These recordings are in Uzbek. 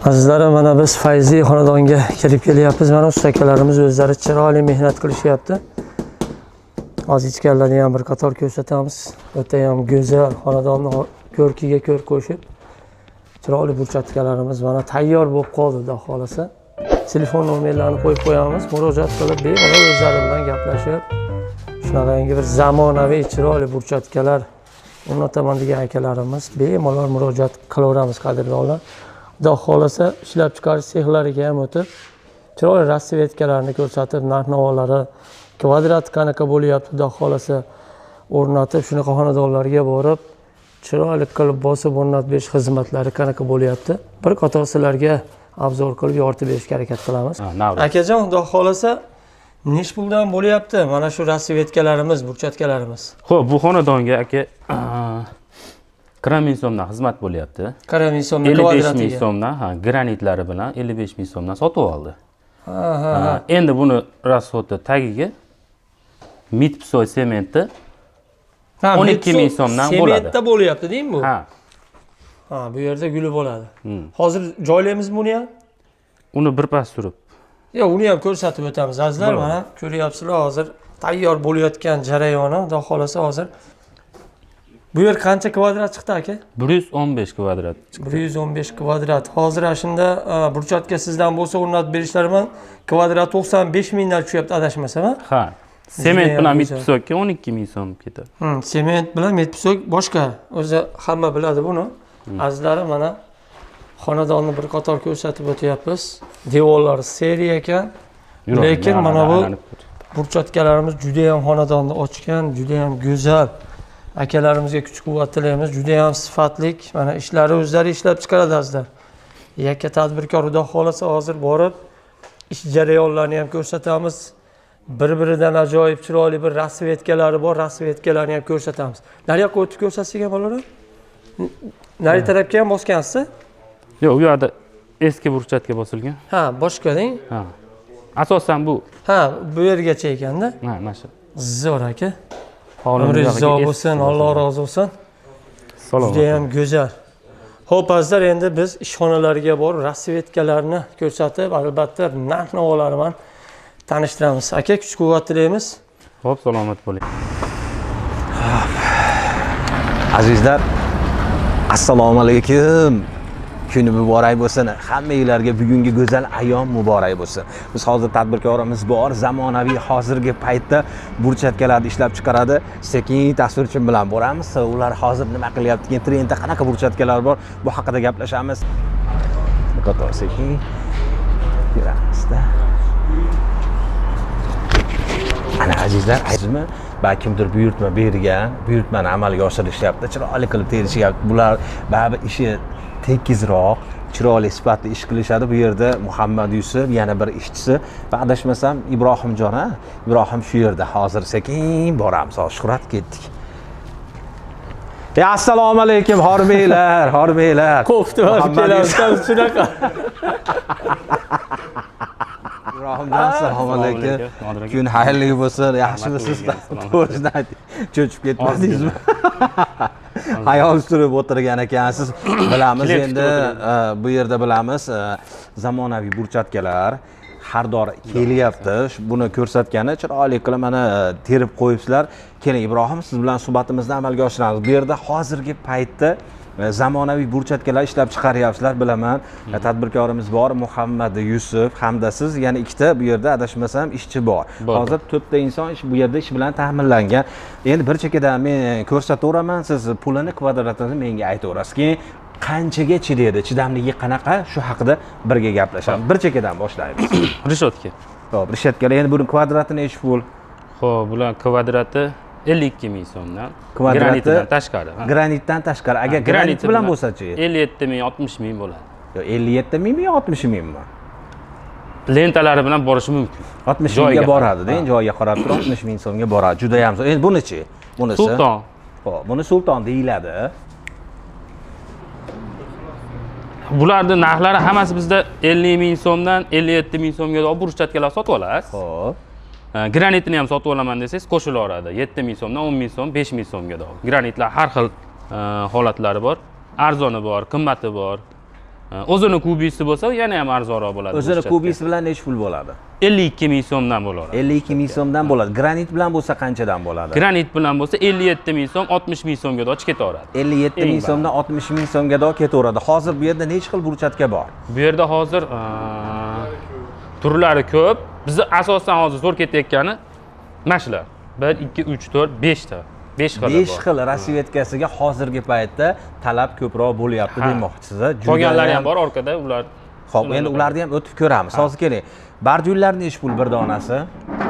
Azizlarim, mana biz Fayzi xonadonga kelib kelyapmiz. Mana ustakalarimiz o'zlari chiroyli mehnat qilishyapti. Hozir ichkarilarni ham bir qator ko'rsatamiz. O'ta ham go'zal, xonadonni ko'rkiga ko'rk qo'shib chiroyli burchatkalarimiz mana tayyor bo'lib qoldi. Xudo xolasa telefon nomerlarini qo'yib qo'yamiz. Murojaat qilib bemalol o'zlari bilan gaplashib, shunaqangi bir zamonaviy chiroyli burchatkalar o'rnataman degan akalarimiz bemalol murojaat qilaveramiz, qadrdonlar. Xudo xolasa ishlab chiqarish sexlariga ham o'tib, chiroyli rasvetkalarni ko'rsatib, narx-navolari, kvadrat qanaqa bo'lyapti, xudo xolasa o'rnatib, shunaqa xonadonlarga borib, chiroyli qilib bosib o'rnatib berish xizmatlari qanaqa bo'lyapti, bir qator sizlarga obzor qilib yoritib berishga harakat qilamiz. Akajon, xudo xolasa nech puldan bo'lyapti mana shu rasvetkalarimiz, burchatkalarimiz? Xo'p, bu xonadonga aka 40 ming so'mdan xizmat bo'lyapti. 40 ming so'mdan 55 ming so'mdan, granitlari bilan 55 ming so'mdan sotib oldi. Endi buni rasxoti tagiga mitpsoy sementni 12 ming so'mdan bo'ladi. Sementda bo'lyapti, deymi bu? Ha, bu yerda guli bo'ladi. Hozir joylaymiz buni ham? Uni birpas surib. Yo'q, uni ham ko'rsatib o'tamiz. Azizlar, mana ko'ryapsizlar, hozir tayyor bo'layotgan jarayoni, xudo xolasa hozir. Bu yer qancha kvadrat chiqdi aka? 115 kvadrat chiqdi. 115 kvadrat. Hozir shunda burchatka sizdan bo'lsa o'rnatib berishlari bilan kvadrat 95 mingdan tushyapti, adashmasam, ha? Sement bilan mitpsoyga 12 ming so'm ketadi. Sement bilan mitpsoy boshqa. O'zi hamma biladi buni. Azizlarim, mana xonadonni bir qator ko'rsatib o'tyapmiz. Devorlari seriya ekan. Lekin mana bu burchatkalarimiz juda ham xonadonni ochgan, juda ham go'zal. Akalarimizga kuch-quvvat tilaymiz. Juda ham sifatlik. Mana ishlari o'zlari ishlab chiqaradi azizlar. Yakka tadbirkor xudo xolasa hozir borib ish jarayonlarini ham ko'rsatamiz. Bir-biridan ajoyib chiroyli bir rasvetkalari bor, rasvetkalarni ham ko'rsatamiz. Nariyoqqa o'tib ko'rsatsak ham bo'ladimi? Nari tarafga ham bosgansiz? Yo'q, u yerda eski burchatka bosilgan. Ha, boshqa-deng? Ha. Asosan bu. Ha, bu yergacha ekanda. Ha, mana shu. Zo'r aka. Umringiz uzoq bo'lsin, Alloh rozi bo'lsin. Juda ham go'zal. Xo'p, azizlar, endi biz ishxonalariga borib, rasvetkalarni ko'rsatib, albatta narx-navolari bilan tanishtiramiz. Aka, kuch-quvvat tilaymiz. Xo'p, salomat bo'ling. Azizlar, assalomu alaykum. Kuni muborak bo'lsin. Hammangizlarga bugungi go'zal ayyom muborak bo'lsin. Biz hozir tadbirkorimiz bor, zamonaviy hozirgi paytda burchatkalarni ishlab chiqaradi. Sekin tasvirchim bilan boramiz. Ular hozir nima qilyapti, trendda qanaqa burchatkalar bor, bu haqida gaplashamiz. Bir qator sekin yuramizda. Ana azizlar, aytdim, kimdir buyurtma bergan, buyurtmani amalga oshirishyapti, chiroyli qilib terishyapti. Bular baribir ishi tekizroq, chiroyli sifatli ish qilishadi. Bu yerda Muhammad Yusuf yana bir ishchisi va adashmasam Ibrohimjon, Ibrohim shu yerda. Hozir sekin boramiz. Shuhrat ketdik. Assalomu alaykum, hormanglar, hormanglar. Qo'fti olib kelamiz, shunaqa. Ibrohimjon, assalomu alaykum. Kun xayrli bo'lsin, yaxshimisiz? To'g'risini ayting. Cho'chib ketmadingizmi? Hayol surib o'tirgan ekansiz. Bilamiz endi bu yerda bilamiz zamonaviy burchatkalar har doim kelyapti. Buni ko'rsatgani chiroyli qilib mana terib qo'yibsizlar. Keling Ibrohim, siz bilan suhbatimizni amalga oshiramiz. Bu yerda hozirgi paytda zamonaviy burchatkalar ishlab chiqaryapsizlar, bilaman. Tadbirkorimiz bor, Muhammad Yusuf, hamda siz yana ikkita bu yerda adashmasam ishchi bor. Hozir 4 ta inson bu yerda ish bilan ta'minlangan. Endi bir chekkadan men ko'rsataveraman, siz pulini, kvadratini menga aytaverasiz. Keyin qanchaga chidaydi, chidamligi qanaqa, shu haqida birga gaplashamiz. Bir chekkadan boshlaymiz. Rishotka. Xo'p, rishotka. Endi buni kvadratini necha pul? Xo'p, bular kvadrati 52 ming so'mdan. Granitdan tashqari. Granitdan tashqari. Agar granit bilan bo'lsa-chi? 57 ming, 60 ming bo'ladi. Yo'q, 57 mingmi, 60 mingmi? Lentalari bilan borishi mumkin. 60 mingga boradi-da, joyiga qarab turib 60 ming so'mga boradi. Juda ham zo'r. Endi buni-chi? Bunisi Sulton. Xo'p, buni Sulton deyiladi. Bularning narxlari hammasi bizda 50 ming so'mdan 57 ming so'mga burchatkalar sotib olasiz. Xo'p. Granitini ham sotib olaman desangiz qo'shilaveradi. 7 ming so'mdan 10 ming so'm, 5 ming so'mga. Granitlar har xil holatlari bor. Arzoni bor, qimmati bor. O'zini kubisi bo'lsa, yana ham arzonroq bo'ladi. O'zini kubisi bilan necha pul bo'ladi? 52 ming so'mdan bo'ladi. 52 ming so'mdan bo'ladi. Granit bilan bo'lsa qanchadan bo'ladi? Granit bilan bo'lsa 57 ming so'm, 60 ming so'mga doch ketaveradi. 57 ming so'mdan 60 ming so'mga do ketaveradi. Hozir bu yerda necha xil burchatka bor? Bu yerda hozir turlari ko'p. Bizni asosan hozir zo'r ketayotgani mana shular. 1 2 3 4 5 ta. 5 xil. 5 xil rasvetkasiga hozirgi paytda talab ko'proq bo'lyapti demoqchisiz. Qolganlari ham bor orqada, ular. Xo'p, endi ularni ham o'tib ko'ramiz. Hozir keling. Bordюrlar necha pul bir donasi?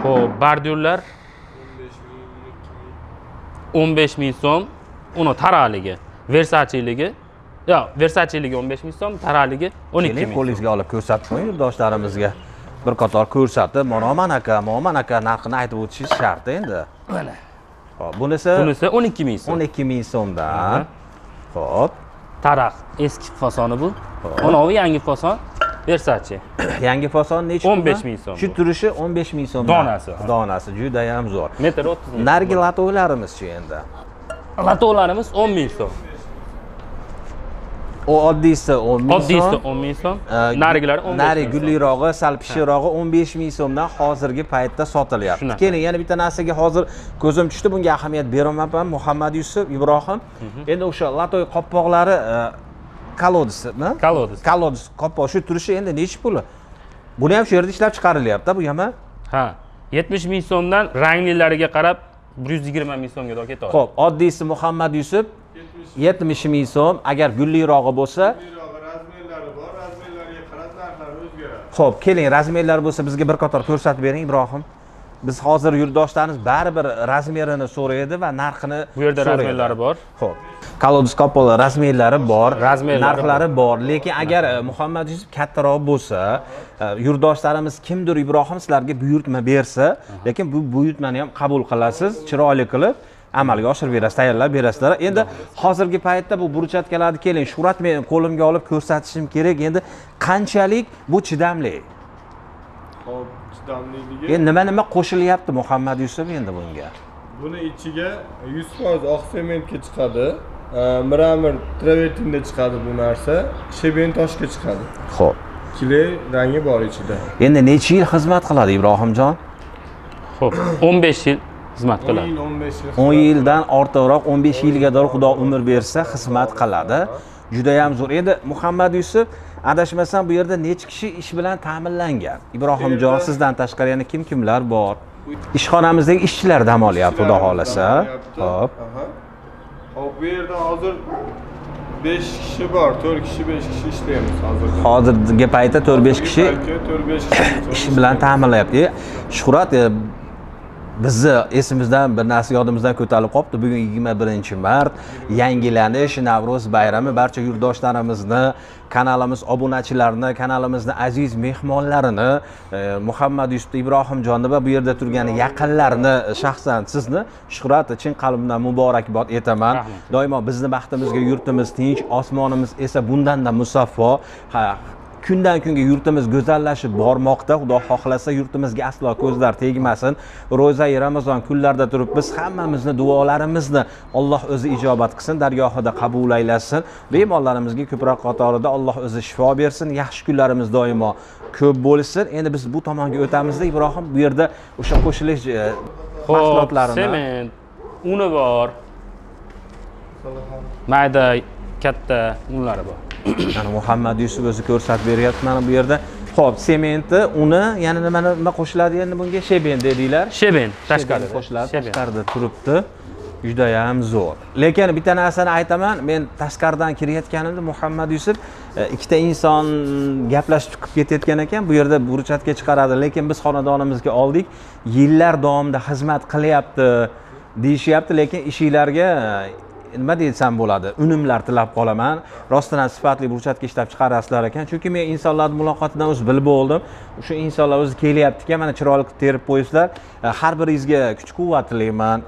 Xo'p, bordюrlar 15 ming so'm, uni taraligi, Versace'ligi. Yo'q, Versace'ligi 15 ming so'm, taraligi 12 ming. Qo'lingizga olib ko'rsatib qo'ying yurtdoshlarimizga. Bir qator ko'rsatib, mana aka narxini aytib o'tishingiz shart endi. Mana. Xo'p, bunisi 12 ming so'm. 12 ming so'mdan. Xo'p. Taraq eski fasoni bu. Anavi yangi fason Versace. Yangi fason necha? 15 ming so'm. Shu turishi 15 ming so'm. Donasi. Donasi juda ham zo'r. Metr 30 ming. Nargi latolarimiz-chi endi? Latolarimiz 10 ming so'm. O oddiysi 10 ming so'm. Oddiysi 10 ming so'm. Narigilari 15 ming. Nari gullirog'i, sal pishirog'i 15 ming so'mdan hozirgi paytda sotilyapti. Keling, yana bitta narsaga hozir ko'zim tushdi, bunga ahamiyat beraman. Muhammad Yusuf Ibrohim. Endi o'sha latoy qopqoqlari kolodismi? Kolodis qopqoq shu turishi endi necha puli? Buni ham shu yerda ishlab chiqarilyapti, bu ham. Ha, 70 ming so'mdan ranglilariga qarab 120 ming so'mga do ketadi. Xo'p, oddiysi Muhammad Yusuf 70 ming so'm, agar gullirog'i bo'lsa, razmerlari bor, razmerlarga qarab narxlar o'zgaradi. Xo'p, keling, razmerlar bo'lsa bizga bir qator ko'rsatib bering Ibrohim. Biz hozir yurtdoshlarimiz baribir razmerini so'raydi va narxini Bu yerda razmerlari bor. Xo'p. Kolodis qopqoqlar razmerlari bor, narxlari bor, lekin agar Muhammad Yusuf kattaroq bo'lsa, yurtdoshlarimiz kimdir Ibrohim sizlarga buyurtma bersa, lekin bu buyurtmani ham qabul qilasiz, chiroyli qilib amalga oshirib berasiz, tayyorlab berasizlar. Endi hozirgi paytda bu burchatkalarni keling, surat men qo'limga olib ko'rsatishim kerak. Endi qanchalik bu chidamli? Xo'p, chidamliligi. Endi nima qo'shilyapti Muhammad Yusuf endi bunga? Buni ichiga 100% oq sementga chiqadi. Miramir travertinda chiqadi bu narsa. Sheben toshga chiqadi. Xo'p. Kile rangi bor ichida. Endi necha yil xizmat qiladi Ibrohimjon? Xo'p, 15 yil xizmat 10 qiladi. yil, 15 yil. 10 yildan ortiqroq 15 yilgadir Xudo umr bersa xizmat qiladi. Juda ham zo'r. Endi Muhammad Yusuf adashmasam bu yerda necha kishi ish bilan ta'minlangan? Ibrohimjon sizdan tashqari yana kimlar bor? Ishxonamizdagi ishchilar dam olyapti, Xudo xolasa. Xo'p. Xo'p, bu yerda hozir 5 kishi bor, 4 kishi, 5 kishi ishlaymiz hozir. Hozirgi paytda 4-5 kishi 4-5 kishi ish bilan ta'minlayapti. Shuhrat bizni esimizdan bir narsa yodimizdan ko'tarilib qolibdi. Bugun 21-mart, yangilanish, Navro'z bayrami barcha yurtdoshlarimizni, kanalimiz obunachilarini, kanalimizni aziz mehmonlarini, Muhammad Yusuf Ibrohimjonni va bu yerda turgan yaqinlarini, shaxsan sizni Shuhrat chin qalbimdan muborakbod etaman. Doimo bizni baxtimizga yurtimiz tinch, osmonimiz esa bundan-da musaffo. Kundan kunga yurtimiz go'zallashib bormoqda. Xudo xohlasa yurtimizga aslo ko'zlar tegmasin. Ro'za-i Ramazon kunlarida turib biz hammamizni duolarimizni Alloh o'zi ijobat qilsin, dargohida qabul aylasin. Bemorlarimizga ko'proq qatorida Alloh o'zi shifo bersin. Yaxshi kunlarimiz doimo ko'p bo'lsin. Endi biz bu tomonga o'tamizda Ibrohim bu yerda o'sha qo'shilish mahsulotlarini, sement, uni bor. Mayda, katta unlari bor. Mana Muhammad Yusuf o'zi ko'rsatib beryapti mana bu yerda. Xo'p, sementi, uni, yana nima qo'shiladi endi bunga? Sheben dedinglar. Sheben tashqarida qo'shiladi, tashqarida turibdi. Juda ham zo'r. Lekin bitta narsani aytaman, men tashqaridan kirayotganimda Muhammad Yusuf ikkita inson gaplashib chiqib ketayotgan ekan, bu yerda burchatga chiqaradi, lekin biz xonadonimizga oldik, yillar davomida xizmat qilyapti deyishyapti, lekin ishinglarga nima desam bo'ladi, unumlar tilab qolaman. Rostdan sifatli burchatga ishlab chiqarasizlar ekan. Chunki men insonlar muloqotidan o'z bilib oldim. O'sha insonlar o'zi kelyapti-ku, mana chiroyli qilib terib qo'yisizlar. Har biringizga kuch-quvvat tilayman.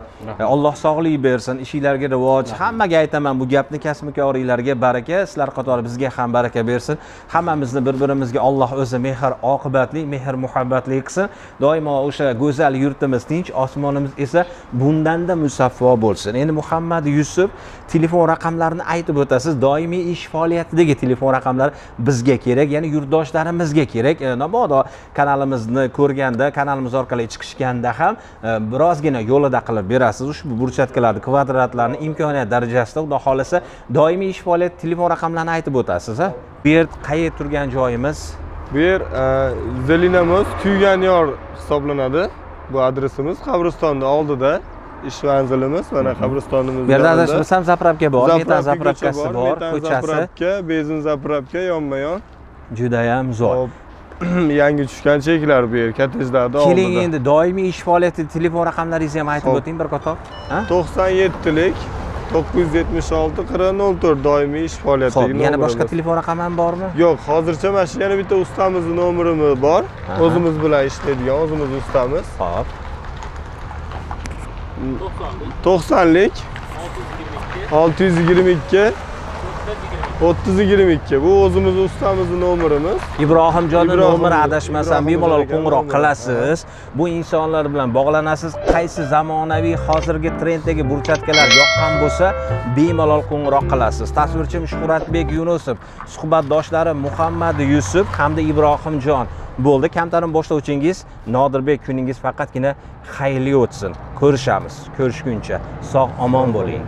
Alloh sog'lik bersin, ishinglarga rivoj. Hammaga aytaman bu gapni, kasb-koringlarga baraka, sizlar qatori bizga ham baraka bersin. Hammamizni bir-birimizga Alloh o'zi mehr oqibatli, mehr muhabbatli qilsin. Doimo o'sha go'zal yurtimiz tinch, osmonimiz esa bundan-da musaffo bo'lsin. Endi Muhammad Yusuf Yusuf telefon raqamlarini aytib o'tasiz. Doimiy ish faoliyatidagi telefon raqamlari bizga kerak, ya'ni yurtdoshlarimizga kerak. Mabodo kanalimizni ko'rganda, kanalimiz orqali chiqishganda ham birozgina yo'lida qilib berasiz. Ushbu burchatkalarni, kvadratlarni imkoniyat darajasida, xudo xolasa, doimiy ish faoliyati telefon raqamlarini aytib o'tasiz, ha? Bu yer qayerda turgan joyimiz? Bu yer Zelinamoz Kuygan yor hisoblanadi. Bu adresimiz qabristonni oldida. Ish manzilimiz mana qabristonimiz. Bu yerda adashmasam zapravka bor, metan zapravkasi bor, ko'chasi. Zapravka, benzin zapravka yonma-yon. Juda ham zo'r. Yangi tushgan cheklar bu yer kottejlarda oldida. Keling endi doimiy ish faoliyati telefon raqamlaringizni ham aytib o'ting bir qator. 97lik 976 4004 doimiy ish faoliyatidagi nomerimiz. Yana boshqa telefon raqami ham bormi? Yo'q, hozircha mana shu yana bitta ustamizning nomerimiz bor. O'zimiz bilan ishlaydigan, o'zimiz ustamiz. Xo'p. 90lik 622 3022 bu o'zimiz ustamizning nomerimiz. Ibrohimjonning nomeri adashmasam bemalol qo'ng'iroq qilasiz. Bu insonlar bilan bog'lanasiz. Qaysi zamonaviy hozirgi trenddagi burchatkalar yoqqan bo'lsa, bemalol qo'ng'iroq qilasiz. Tasvirchim Shuhratbek Yunusov, suhbatdoshlari Muhammad Yusuf hamda Ibrohimjon bo'ldi. Kamtarin boshlovchingiz Nodirbek, kuningiz faqatgina xayrli o'tsin. Ko'rishamiz. Ko'rishguncha sog' omon bo'ling.